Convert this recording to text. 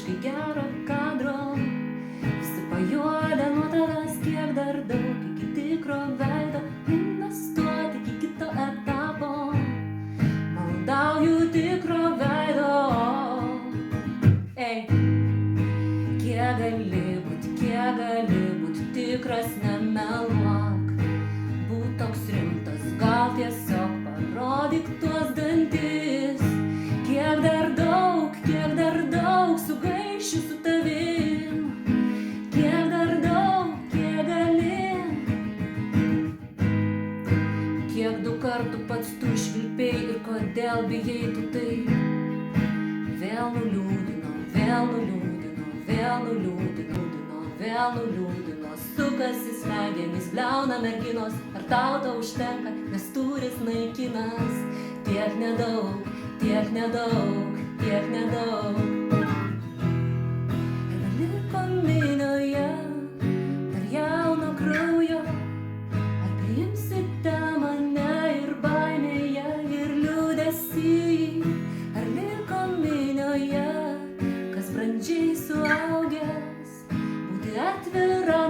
ieškai gero kadro, visi pajuodę nuo tavęs, kiek dar daug iki tikro veido, investuoti iki kito etapo, maldauju tikro veido. Ei, kiek gali būt tikras, nemeluok, būt toks rimtas, gal tiesiog parodyk tuos dantis. Kiek dar daug sugaišiu su tavim, kiek dar daug, kiek gali. Kiek daug kartų pats tu švilpėjai ir kodėl bijai tu taip. Vėl nuliūdino, sukasi smegenys, bliauna merginos, ar tau to užtenka, nes turis naikinas, tiek nedaug. Ir liko minioje, dar jauno kraujo, ar priimsite mane ir baimėje, ir liūdesy, ar liko minioje, kas brandžiai suaugęs, būti atvira